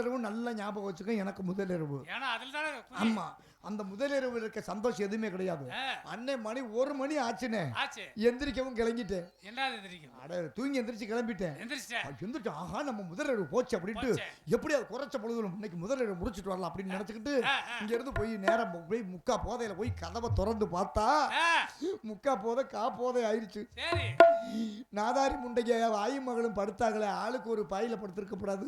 முதலிரவு நல்லா ஞாபகம் வச்சுக்க. எனக்கு முதலிரவு. ஆமா, அந்த முதலிரவு இருக்க சந்தோஷம் எதுவுமே கிடையாது. அன்னை மணி 1 மணி ஆச்சுனே எந்திரிக்கவும் கிளம்பிட்டேன். அட தூங்கி எந்திரிச்சு கிளம்பிட்டேன். எந்திரிச்சு ஆஹா நம்ம முதலிரவு போச்சு அப்படின்ட்டு எப்படியாவது குறைச்ச பொழுதும் இன்னைக்கு முதலிரவு முடிச்சுட்டு வரலாம் அப்படின்னு நினைச்சுக்கிட்டு இங்க இருந்து போய் நேரம் போய் முக்கா போதையில போய் கதவை திறந்து பார்த்தா முக்கா போதை கா போதை ஆயிடுச்சு. நாதாரி முண்டைக்கு ஆயி மகளும் படுத்தாங்களே, ஆளுக்கு ஒரு பாயில படுத்திருக்கப்படாது.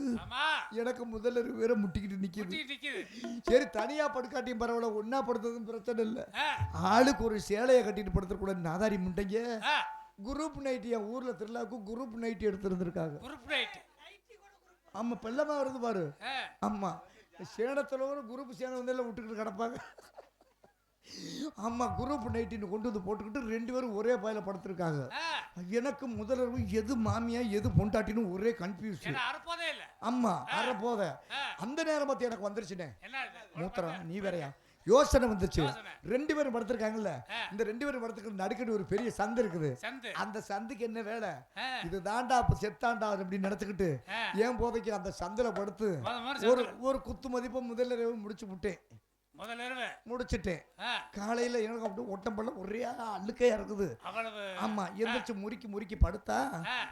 எனக்கு முதலிரவு வேற முட்டிக்கிட்டு நிக்குது. சரி தனியா படுக்காட்டியும் பரவாயில்ல, ஒன்னா படுத்ததும் பிரச்சனை இல்ல, ஆளுக்கு ஒரு சேலையை கட்டிட்டு படுத்துக்கூடாது. நாதாரி முண்டைங்க குரூப் நைட் என் ஊர்ல திருவிழாவுக்கு குரூப் நைட் எடுத்திருந்திருக்காங்க. ஆமா பெல்லமா வருது பாரு. ஆமா சேனத்துல ஒரு குரூப் சேனை வந்து எல்லாம் விட்டுக்கிட்டு கிடப்பாங்க. ஆமா குரூப் நைட்டின்னு கொண்டு வந்து போட்டுக்கிட்டு 2 பேரும் ஒரே பாயில படுத்திருக்காங்க. எனக்கு முதலிரவு எது மாமியா எது பொண்டாட்டின்னு ஒரே கன்ஃபியூஷன். ஆமா அறப்போத அந்த நேரம் பார்த்து எனக்கு வந்துருச்சுனே மூத்திரம். நீ வேறையா யோசனை வந்துச்சு. 2 பேரும் படுத்திருக்காங்கல்ல, இந்த 2 பேரும் படுத்துக்கிட்டு நடுக்கடி ஒரு பெரிய சந்து இருக்குது. அந்த சந்துக்கு என்ன வேலை, இது தாண்டா செத்தாண்டா அப்படின்னு நினைச்சுக்கிட்டு ஏன் போதைக்கு அந்த சந்தில படுத்து ஒரு குத்து மதிப்பை முதலிரவு முடிச்சு விட்டேன். முடிச்சுட்டேன். காலையில எனக்கு அப்படியே ஒட்டம்பள்ள ஒரே அழுக்கையா இருக்குது. ஆமா எந்திரிச்சு முறுக்கி முறுக்கி படுத்தா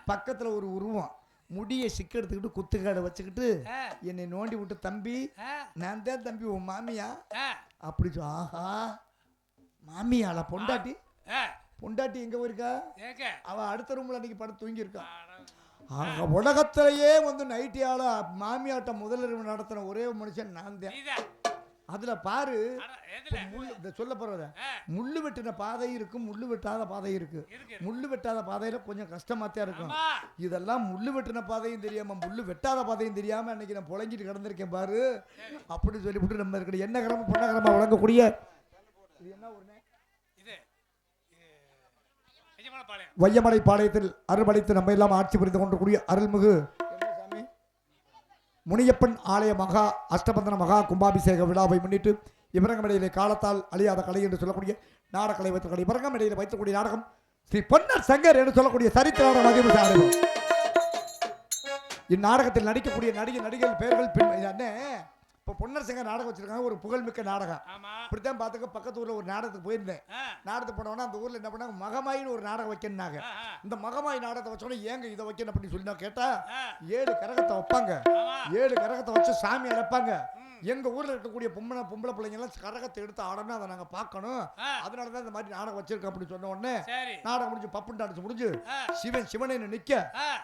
பக்கத்துல ஒரு உருவம் முடிய சிக்க எடுத்துக்கிட்டு குத்துக்காடை வச்சுக்கிட்டு என்னை நோண்டி விட்டு, தம்பி நான் தான் தம்பி உன் மாமியா அப்படி. ஆஹா மாமியால பொண்டாட்டி பொண்டாட்டி எங்க போயிருக்கா? அவ அடுத்த ரூம்ல அன்னைக்கு படுத்து தூங்கி இருக்கா. உலகத்திலேயே வந்து நைட்டியால மாமியாட்ட முதலிரவு நடத்தின ஒரே மனுஷன் நான் தான். அதுல பாரு சொல்ல போறத முள்ளு வெட்டின பாதை இருக்கு, முள்ளு வெட்டாத பாதை இருக்கு. முள்ளு வெட்டாத பாதையில கொஞ்சம் கஷ்டமாத்தான் இருக்கும். இதெல்லாம் முள்ளு வெட்டின பாதையும் தெரியாம முள்ளு வெட்டாத பாதையும் தெரியாம அன்னைக்கு நான் புழங்கிட்டு கிடந்திருக்கேன் பாரு. அப்படி சொல்லிவிட்டு நம்ம இருக்கிற என்ன கிரமம் பொண்ண கிரமம் வழங்கக்கூடிய வையமலை பாளையத்தில் அருள்மலைத்து நம்ம எல்லாம் ஆட்சி புரிந்து கொண்டிருக்கூடிய அருள்மிகு முனியப்பன் ஆலய மகா அஷ்டபந்தன மகா கும்பாபிஷேக விழாவை முன்னிட்டு இவரங்கமடையிலே காலத்தால் அழியாத கலை என்று சொல்லக்கூடிய நாடகலை வைத்திருக்கூடிய இவரங்கமடையிலே வைத்திருக்கூடிய நாடகம் ஸ்ரீ பொன்னர் சங்கர் என்று சொல்லக்கூடிய சரித்திர மதிப்பு. இந்நாடகத்தில் நடிக்கக்கூடிய நடிகர்கள் பெயர்கள் என்ன இப்போ பொன்னர் சங்கர் நாடகம் வச்சிருக்காங்க, ஒரு புகழ்மிக்க நாடகம். இப்படித்தான் பார்த்துக்க பக்கத்து ஊர்ல ஒரு நாடகத்துக்கு போயிருந்தேன். நாடகத்துக்கு போனோன்னா அந்த ஊர்ல என்ன பண்ணாங்க, மகமாயின்னு ஒரு நாடகம் வைக்கணுனாங்க. இந்த மகமாயி நாடகத்தை வச்சோன்னா ஏங்க இதை வைக்கணும் அப்படின்னு சொல்லி நான் கேட்டா 7 கரகத்தை வைப்பாங்க. 7 கரகத்தை வச்சு சாமி அழைப்பாங்க. எங்க ஊர்ல இருக்கக்கூடிய பொம்பளை பிள்ளைங்க எல்லாம் கரகத்தை எடுத்து ஆடணும், அதை நாங்க பார்க்கணும், அதனாலதான் இந்த மாதிரி நாடகம் வச்சிருக்கோம் அப்படின்னு சொன்ன உடனே நாடகம் முடிஞ்சு பப்புன்னு டான்ஸ் முடிஞ்சு சிவனை நிக்க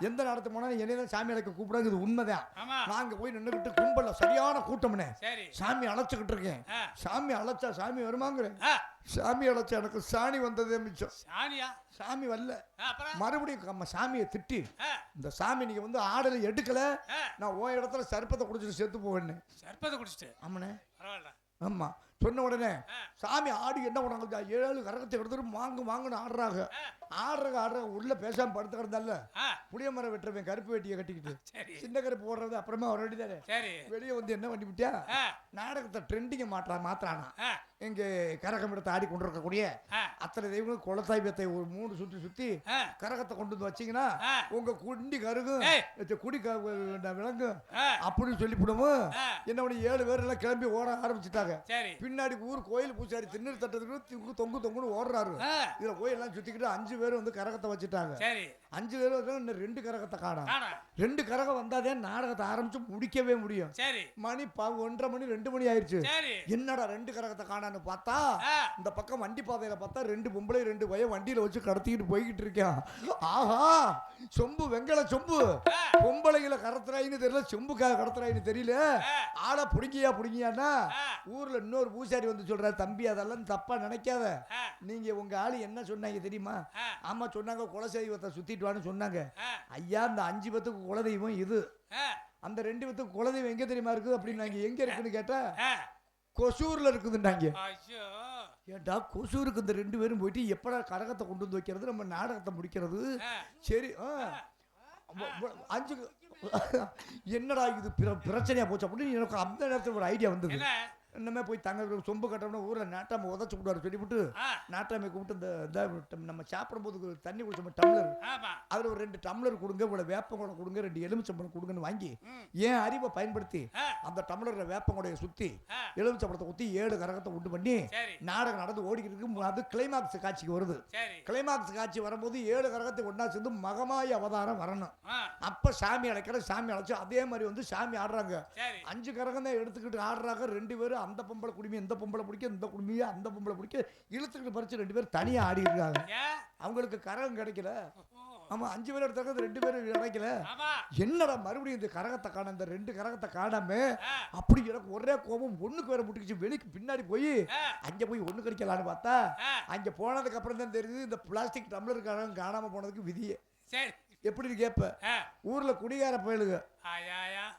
எந்த நாடகத்துக்கு போனாலும் என்னதான் சாமி அழைக்க கூப்பிடாது. இது உண்மைதான். நாங்க போய் நின்றுகிட்டு கும்பல சரியான கூட்டம்னே சாமி அழைச்சுக்கிட்டு இருக்கேன். சாமி அழைச்சா சாமி வருமாங்கிறேன். சாமி அழைச்சா எனக்கு சாணி வந்ததே மிச்சம். சாமி வரல. மறுபடியும் சாமியை திட்டி இந்த சாமி நீங்க வந்து ஆடலை எடுக்கல, நான் ஓ இடத்துல சர்ப்பத்தை குடிச்சிட்டு செத்து போவேன்னு. சர்ப்பத்தை குடிச்சிட்டு ஆமாண்ணே. ஆமா சொன்ன உடனே சாமி ஆடி என்ன பண்ணாங்க, 7 கரகத்தை எடுத்துட்டு வாங்கன்னு ஆடுறாங்க. உள்ள பேசாம படுத்து கிடந்தால புளிய மரம் வெட்டுறவன் கருப்பு வேட்டியை கட்டிக்கிட்டு சின்ன கருப்பு போடுறது அப்புறமா ஒரு வேண்டி தானே வெளியே வந்து என்ன பண்ணி விட்டியா நாடகத்தை ட்ரெண்டிங்க மாத்துறானா. எங்க கரகம் எடுத்து ஆடி கொண்டு இருக்கக்கூடிய அத்தனை தெய்வங்களும் குலசாய்பத்தை ஒரு 3 சுத்தி கரகத்தை கொண்டு வந்து வச்சீங்கன்னா உங்க குண்டி கருகும் குடி விளங்கும் அப்படின்னு சொல்லிவிடுவோம். என்ன பண்ணி 7 பேர் எல்லாம் கிளம்பி ஓட ஆரம்பிச்சுட்டாங்க. பின்னாடி ஊர் கோயில் பூசாரி திண்ணூர் தட்டத்துக்கு தொங்குன்னு ஓடுறாரு. இதுல கோயில் எல்லாம் சுத்திக்கிட்டு 5 பேர் வந்து கரகத்தை வச்சுட்டாங்க. 5 பேர் வந்து 2 கரகத்தை காணும். 2 கரகம் வந்தாதே நாடகத்தை ஆரம்பிச்சு முடிக்கவே முடியும். மணி 1:30 மணி 2 மணி ஆயிடுச்சு. என்னடா 2 கரகத்தை காணான்னு பார்த்தா இந்த பக்கம் வண்டி பாதையில பார்த்தா 2 பொம்பளை 2 பையன் வண்டியில வச்சு கடத்திக்கிட்டு போய்கிட்டு இருக்கேன். ஆஹா சொம்பு வெங்கல சொம்பு பொம்பளைகளை கடத்துறாயின்னு தெரியல, சொம்புக்காக கடத்துறாயின்னு தெரியல. ஆளை புடுங்கியான்னா ஊர்ல இன்னொரு பூசாரி வந்து சொல்றாரு, தம்பி அதெல்லாம் தப்பா நினைக்காத, நீங்க உங்க ஆளு என்ன சொன்னாங்க தெரியுமா? ஆமா சொன்னாங்க குலதெய்வத்தை சுத்திட்டு வான்னு சொன்னாங்க. ஐயா இந்த 5 பேத்துக்கு குலதெய்வம் இது, அந்த 2 பேத்துக்கு குலதெய்வம் எங்க தெரியுமா இருக்குது அப்படின்னு எங்க இருக்குன்னு கேட்டா கொசூர்ல இருக்குதுன்னாங்க. ஏண்டா கொசூருக்கு இந்த 2 பேரும் போயிட்டு எப்படா கரகத்தை கொண்டு வந்து வைக்கிறது, நம்ம நாடகத்தை முடிக்கிறது. சரி 5 என்னடா இது பிரச்சனையா போச்சு அப்படின்னு எனக்கு அந்த நேரத்தில் ஒரு ஐடியா வந்தது. இன்னமே போய் தங்க சொம்பு கட்டணும்னா ஊரில் நாட்டாமை உதச்சு விடுவார் சொல்லிவிட்டு நாட்டாமை கூப்பிட்டு இந்த நம்ம சாப்பிடும் போது தண்ணி குடிச்சோம் டம்ளர் அதில் ஒரு 2 டம்ளர் கொடுங்க, இவ்வளோ வேப்பங்குடம் கொடுங்க, 2 எலுமிச்சம்பழம் கொடுங்கன்னு வாங்கி ஏன் அறிவை பயன்படுத்தி அந்த டம்ளரில் வேப்பங்குடையை சுற்றி எலுமிச்சம்பழத்தை ஊற்றி 7 கரகத்தை உண்டு பண்ணி நாடகம் நடந்து ஓடிக்கிட்டு இருக்கு. அது கிளைமாக்ஸ் காட்சிக்கு வருது. கிளைமாக்ஸ் காட்சி வரும்போது 7 கரகத்தை ஒன்றா சேர்ந்து மகமாய் அவதாரம் வரணும். அப்போ சாமி அழைக்கிற சாமி அழைச்சி அதே மாதிரி வந்து சாமி ஆடுறாங்க. 5 கரகம் தான் எடுத்துக்கிட்டு ஆடுறாங்க. 2 பேரும் அந்த பொம்பளை குடுமி இந்த பொம்பளை பிடிக்க, இந்த குடுமியை அந்த பொம்பளை பிடிக்க இழுத்துக்கிட்டு பறிச்சு 2 பேரும் தனியா ஆடி இருக்காங்க. அவங்களுக்கு கரகம் கிடைக்கல. ஆமா 5 பேர் எடுத்தாங்க, 2 பேரும் கிடைக்கல. என்னடா மறுபடியும் இந்த கரகத்தை காண, இந்த 2 கரகத்தை காணாம அப்படி எனக்கு ஒரே கோபம். ஒண்ணுக்கு வேற முட்டிக்கிச்சு. வெளிக்கு பின்னாடி போய் அங்க போய் ஒண்ணு கிடைக்கலான்னு பார்த்தா அங்க போனதுக்கு அப்புறம் தான் தெரியுது இந்த பிளாஸ்டிக் டம்ளர் கரகம் காணாம போனதுக்கு விதியே. எப்படி கேப்ப ஊர்ல குடிகார பயலுங்க.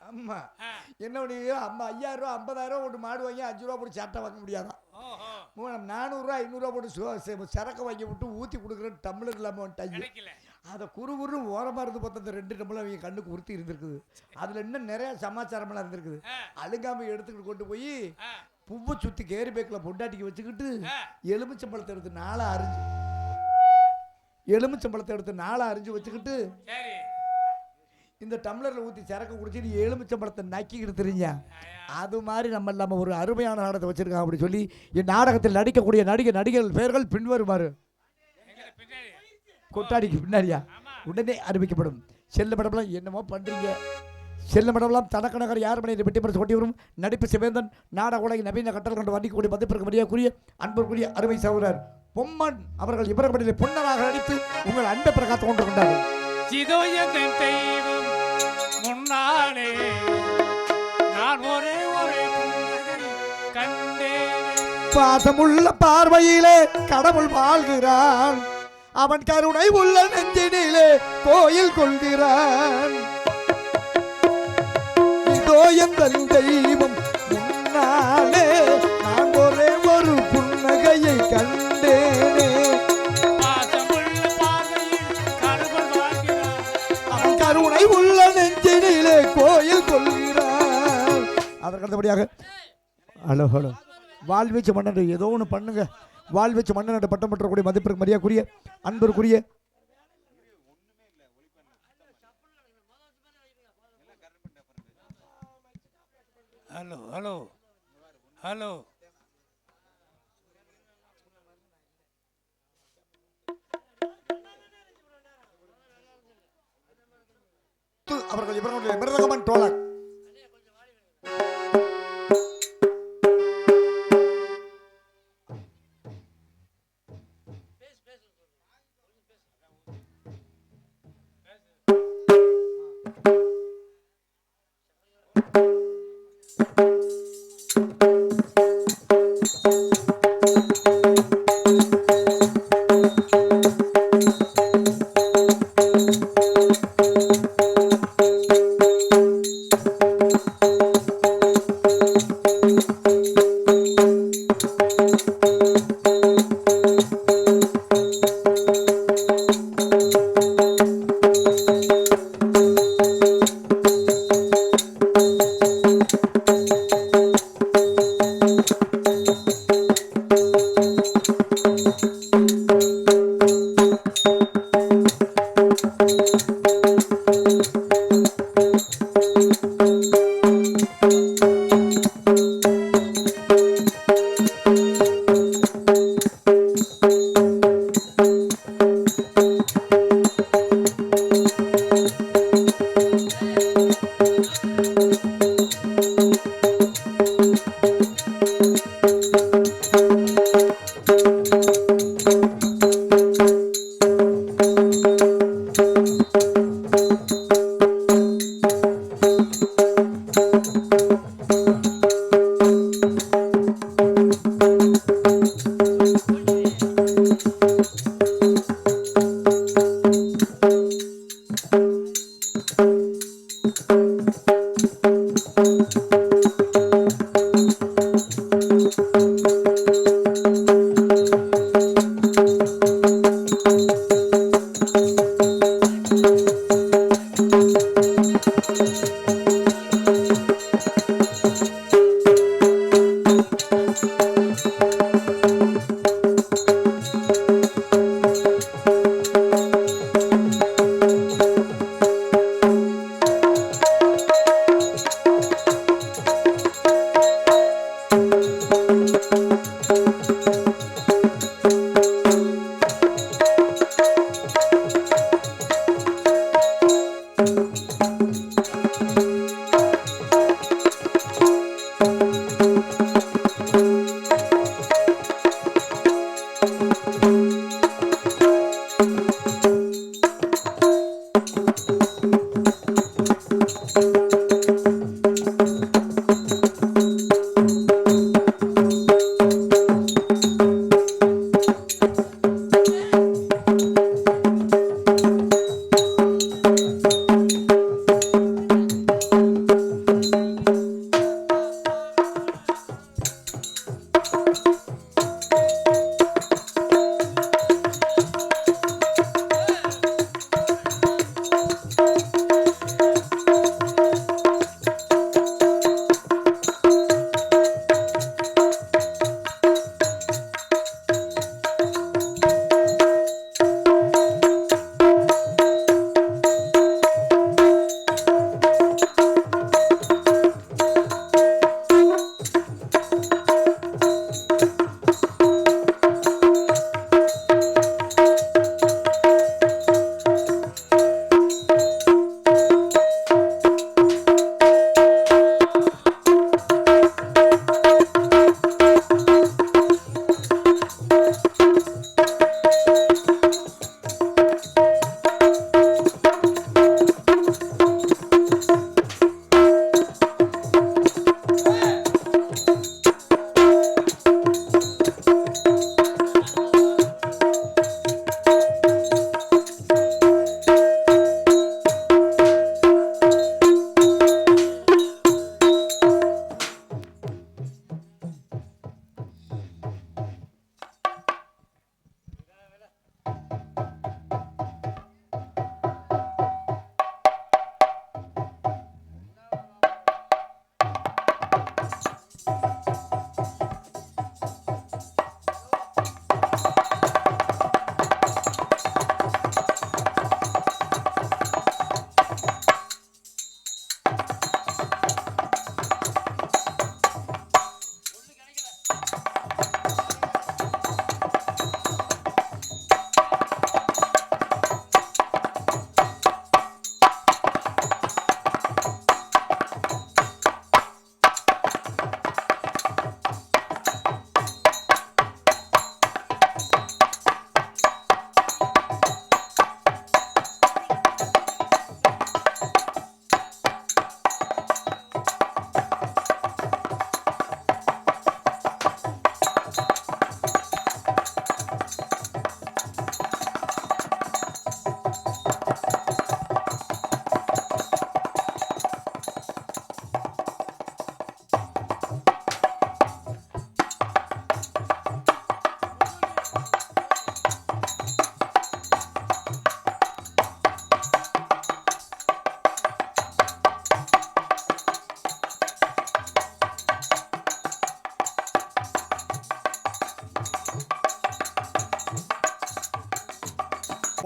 ஆமா என்ன பண்ணியோ 5000 ரூபா 50000 போட்டு மாடு வாங்கி 5 ரூபா போட்டு சட்டை வாங்க முடியாதான். 400 ரூபா 500 ரூபா போட்டு சரக்கு வாங்கி விட்டு ஊத்தி கொடுக்குற டம்ளர் இல்லாம வந்துட்டாங்க. அதை குறுகுறு ஓரமா இருந்து பார்த்தா அந்த 2 டம்ளர் அவங்க கண்ணுக்கு உறுத்தி இருந்திருக்குது. அதுல இன்னும் நிறைய சமாச்சாரமெல்லாம் இருந்திருக்குது. அழுங்காம எடுத்துக்கிட்டு கொண்டு போய் பூவை சுத்தி கேரி பேக்கில் பொண்டாட்டிக்கு வச்சுக்கிட்டு எலுமிச்சம்பழத்தை எடுத்து 4 அரிஞ்சு வச்சுக்கிட்டு இந்த டம்ளர்ல ஊத்தி சரக்கு குடிச்சு நீ எலுமிச்சம்பழத்தை நக்கிக்கிட்டு தெரிஞ்ச. அது மாதிரி நம்ம இல்லாம ஒரு அருமையான நாடகத்தை வச்சிருக்காங்க. அப்படி சொல்லி என் நாடகத்தில் நடிக்கக்கூடிய நடிகர்கள் பெயர்கள் பின்வருமாறு. கொட்டாடிக்கு பின்னாடியா உடனே அறிவிக்கப்படும். செல்ல மடம்லாம் என்னமோ பண்றீங்க. செல்ல மடம்லாம் தனக்கு நகர் யார் மணி வெட்டி பரிசு கொட்டி வரும் நடிப்பு சிவேந்தன் நாடக உலகின் நவீன கட்டல் கொண்டு வண்டிக்கூடிய மதிப்பிற்கு மரியாதைக்குரிய அன்புக்குரிய அருமை சகோதரர் பொம்மன் அவர்கள் இவர்களில் பொன்னராக நடித்து உங்கள் அன்பை பிரகாத்து கொண்டு கொண்டார்கள். முன்னாலே நான் ஒரே பாசமுள்ள பார்வையிலே கடவுள் வாழ்கிறான். அவன் கருணை உள்ள நெஞ்சினிலே கோயில் கொள்கிறான். இதோ எங்கள் தெய்வம் முன்னாலே நான் ஒரே ஒரு புன்னகையை கண்டேனே. அவன் கருணை உள்ள நெஞ்சினிலே கோயில் கொள்கிறான். அதற்கு அடுத்தபடியாக ஹலோ ஹலோ வாழ்வீச்சு மன்னன் ஏதோ ஒன்று பண்ணுங்க. வாழ்வீச்சு மன்னன் பட்டம் பெற்றக்கூடிய மதிப்பிற்கு மரியாதைக்குரிய அன்பிற்குரிய ஹலோ ஹலோ ஹலோ அவர்கள் இவர்களுடைய மிருதகமன் டோலக்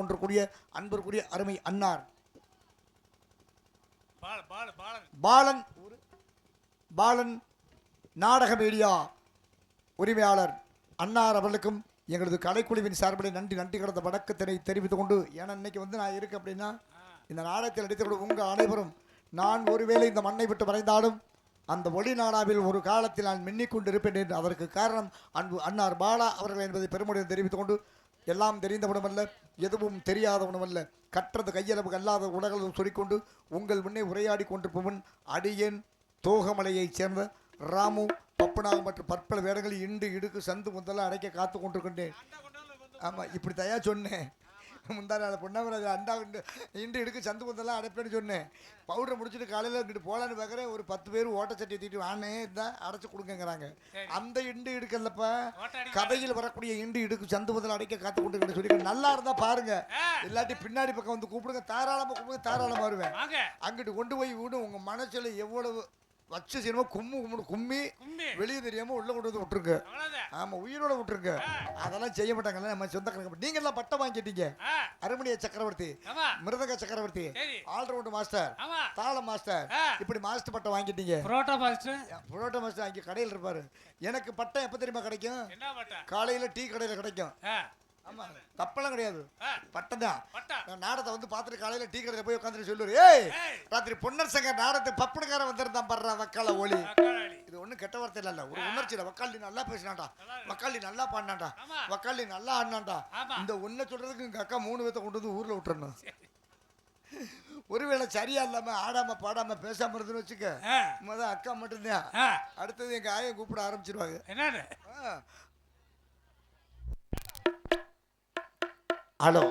ஒன்றுக்குரிய அன்பிற்குரிய அருமை அன்னார் பாலன் பாலன் நாடக மீடியா உரிமையாளர் அன்னார் அவர்களுக்கும் எங்களது கலைக்குழுவின் சார்பில் நன்றி கடந்த வணக்கத்தினை தெரிவித்துக் கொண்டு ஏன்னா இன்னைக்கு வந்து நான் இருக்கு அப்படின்னா இந்த நாடகத்தில் நடித்த உங்கள் அனைவரும் நான் ஒருவேளை இந்த மண்ணை விட்டு மறைந்தாலும் அந்த ஒளி நாடாவில் ஒரு காலத்தில் நான் மின்னிக்கொண்டு இருப்பேன் என்று அதற்கு காரணம் அன்பு அன்னார் பாலா அவர்கள் என்பதை பெருமுடன் தெரிவித்துக் கொண்டு எல்லாம் தெரிந்தவனுமல்ல எதுவும் தெரியாதவனுமல்ல கற்றது கையளவு அல்லாத உலகளும் சொல்லிக்கொண்டு உங்கள் முன்னே உரையாடி கொண்டிருப்பவன் அடியேன் தோகமலையைச் சேர்ந்த ராமு பப்பனாக மற்றும் பற்பல வேடங்களில் இண்டு இடுக்கு சந்து முதல்ல அடைக்க காத்து கொண்டிருக்கின்றேன். ஆமாம் இப்படி தயா சொன்னேன் முந்தா நாள் பொன்னாமராஜ் அண்டா இண்டு இடுக்கு சந்து முதல்லாம் அடைப்பேன்னு சொன்னேன். பவுடரை முடிச்சுட்டு காலையில் இங்கிட்டு போகலான்னு பார்க்குறேன். ஒரு 10 பேர் ஓட்டச்சட்டி தூக்கிட்டு வானே தான் அடைச்சி கொடுங்கங்கிறாங்க. அந்த இண்டு இடுக்கல்லப்பா கதையில் வரக்கூடிய இண்டு இடுக்கு சந்து முதல்ல அடைக்க காத்து கொண்டு சொல்லி நல்லா இருந்தா பாருங்க, இல்லாட்டி பின்னாடி பக்கம் வந்து கூப்பிடுங்க, தாராளமாக கூப்பிடுங்க, தாராளமாக வருவேன். அங்கிட்டு கொண்டு போய் விடு. உங்க மனசுல எவ்வளவு வச்சு சினிமா கும்மி வெளியே தெரியாம உள்ள கொண்டு வந்து விட்டுருங்க. ஆமா உயிரோட விட்டுருங்க. அதெல்லாம் செய்ய மாட்டாங்கல்ல நம்ம சொந்த கணக்கு. நீங்க எல்லாம் பட்டம் வாங்கிட்டீங்க. அருமணிய சக்கரவர்த்தி, மிருதங்க சக்கரவர்த்தி, ஆல்ரவுண்ட் மாஸ்டர், தாள மாஸ்டர், இப்படி மாஸ்டர் பட்டம் வாங்கிட்டீங்க. புரோட்டா மாஸ்டர் அங்க கடையில் இருப்பாரு. எனக்கு பட்டம் எப்ப தெரியுமா கிடைக்கும்? காலையில டீ கடையில கிடைக்கும். ஆமா தப்பெல்லாம் கிடையாது, பட்டம் தான். நாடகத்தை வந்து பார்த்துட்டு காலையில டீ கடையில போய் உட்காந்துட்டு சொல்லுவாரு, ஏய் ராத்திரி பொன்னர் சங்கர் நாடகத்தை பப்புனுக்கார வந்திருந்தான் படுறா வக்கால ஒளி. இது ஒன்றும் கெட்ட வார்த்தை இல்ல, ஒரு உணர்ச்சியில வக்காலி நல்லா பேசினாண்டா, வக்காலி நல்லா பாடினாண்டா, வக்காலி நல்லா ஆடினாண்டா. இந்த ஒன்றை சொல்றதுக்கு எங்க அக்கா 3 பேர்த்த கொண்டு வந்து ஊர்ல விட்டுறணும். ஒருவேளை சரியா இல்லாம ஆடாம பாடாம பேசாம இருந்துன்னு வச்சுக்க, முதல் அக்கா மட்டும்தான். அடுத்தது எங்க ஆயை கூப்பிட ஆரம்பிச்சிருவாங்க. ஹலோ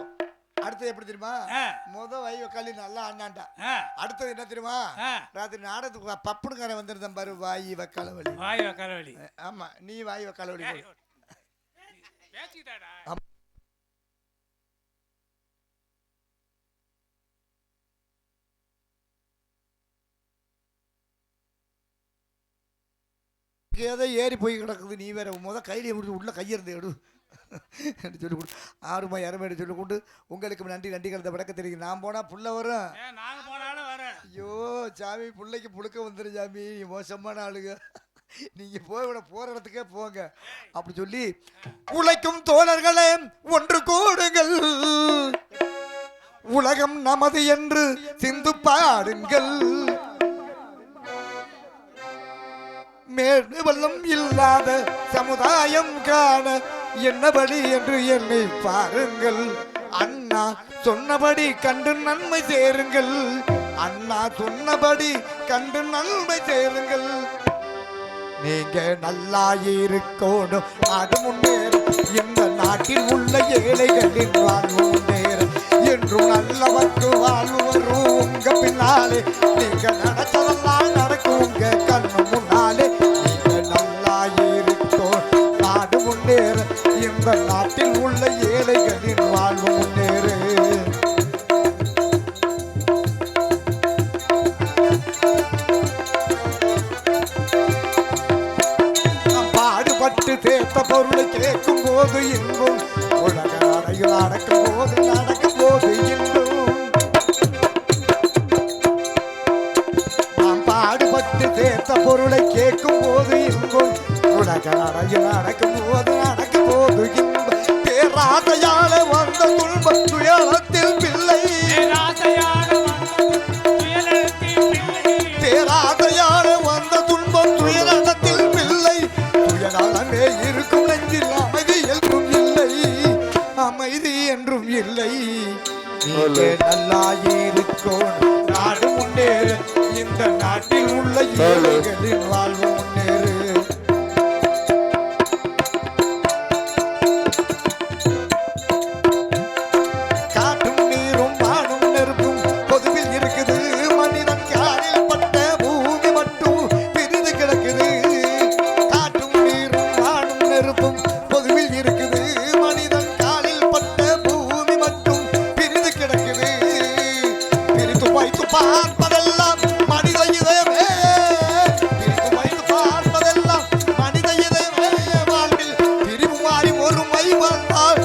அடுத்தது எப்படி தெரியுமா? வை வக்காலி நல்லா ஆண்டாண்டா. அடுத்தது என்ன தெரியுமா? ராத்திரி நாடகத்துக்கு பப்புனுக்காரன் வந்திருந்தேன் பாரு, வாய் வக்கால வலி. ஆமா நீ வாய் வக்கால வலி. ஏதோ ஏறி போய் கிடக்குது, நீ வேற கையில முடிச்சு உள்ள கையிருந்து எடு என்று சொல்லி கொடு. ஆறுமா இறமையை சொல்லி கொண்டு உங்களுக்கு நன்றி கலந்த விளக்க தெரியும். நான் போனா புள்ள வரும். ஐயோ சாமி பிள்ளைக்கு புழுக்க வந்துரு சாமி, மோசமான ஆளுங்க. நீங்க போற இடத்துக்கே போங்க அப்படி சொல்லி, உழைக்கும் தோழர்களே ஒன்று கூடுங்கள், உலகம் நமது என்று சிந்து பாடுங்கள், மேடு வெள்ளம் இல்லாத சமுதாயம் காண என்னபடி என்று என்னை பாருங்கள், அண்ணா சொன்னபடி கண்டு நன்மை சேருங்கள், அண்ணா சொன்னபடி கண்டு நன்மை சேருங்கள், நீங்க நல்லா இருக்கணும் அது முன்னேறும், இந்த நாட்டில் உள்ள ஏழைகளின் வாழ்வு முன்னேறும், என்றும் நல்லவர்க்கு வாழ்வு வரும் உங்க பின்னாலே, நீங்க நடத்ததெல்லாம் நடக்கும் உங்க கண்ணு முன்னாலே, நீங்க நல்லா இருக்கணும் நாடு முன்னேற, இந்த நாட்டில் உள்ள ஏழைகளின் வாழ்வு முன்னேறு. பாடுபட்டு சேர்த்த பொருளை கேட்கும் போது இன்பம் உலக அடையில் நடக்கும் போது இன்பம் நாம் பாடுபட்டு சேர்த்த பொருளை கேட்கும் போது இன்பம் உலக அடையில் நடக்கும் போது இன்பம் பேராதையால வந்த துன்பம் துயரத்தில் பிள்ளை பேராதையால வந்த துன்பம் துயரத்தில் பிள்ளை துயராலே இருக்கும் நெஞ்சில் அமைதி என்றும் இல்லை நீங்களே நல்லாயிருக்கும் நாடு முன்னேற இந்த நாட்டில் உள்ள ஏழைகளின் வாழ்வு முன்னேறு காற்றும் நீரும் வானும் நெருப்பும் பொதுவில் இருக்குது மனிதன் காலில் பட்ட பூமி மட்டும் பிரிந்து கிடக்குது காற்றும் நீரும் வானும் நெருப்பும் பொதுவில் இருக்குது மனிதன் காலில் பட்ட பூமி மட்டும் பிரிந்து கிடக்குது பிரித்து வைத்து பார்ப்பதெல்லாம் மனித இதயமே பிரித்து வைத்து பார்ப்பதெல்லாம் மனித இதயமே வாழ்வில் பிரிவு மாறி ஒருமை வந்தால்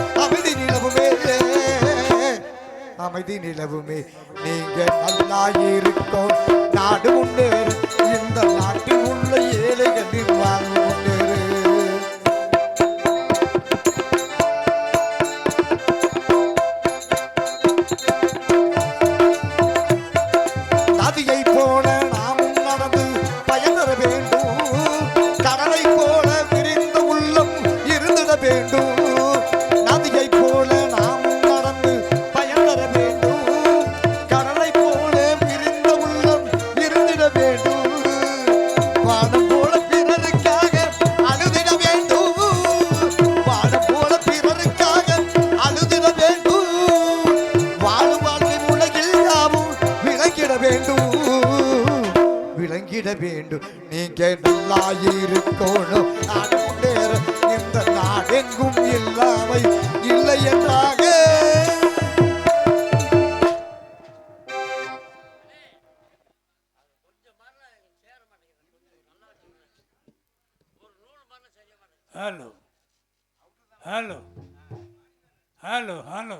அமைதி நிலவுமே நீங்க நல்லாயிருக்கும் நாடு முன்னேறு இந்த நாட்டில் உள்ள ஏழைகளின் வாழ்வு முன்னேறு நதியை போல நாமும் நடந்து பயன்பெற வேண்டும் கடலை போல விரிந்த உள்ளம் இருந்திட வேண்டும் நதியை போல நாமும் நடந்து பயன்பெற வேண்டும் கடலை போல விரிந்த உள்ளம் இருந்திட வேண்டும் வானம் போல பிறருக்காக அழுதிட வேண்டும் வானம் போல பிறருக்காக அழுதிட வேண்டும் வாழும் வாழ்க்கை உலகில் யாவும் விளங்கிட வேண்டும் நீங்க நல்லாயிருக்கணும் நாடு முன்னேற இந்த நாடெங்கும் இல்லாமை இல்லை என்றாக ஹலோ ஹலோ ஹலோ ஹலோ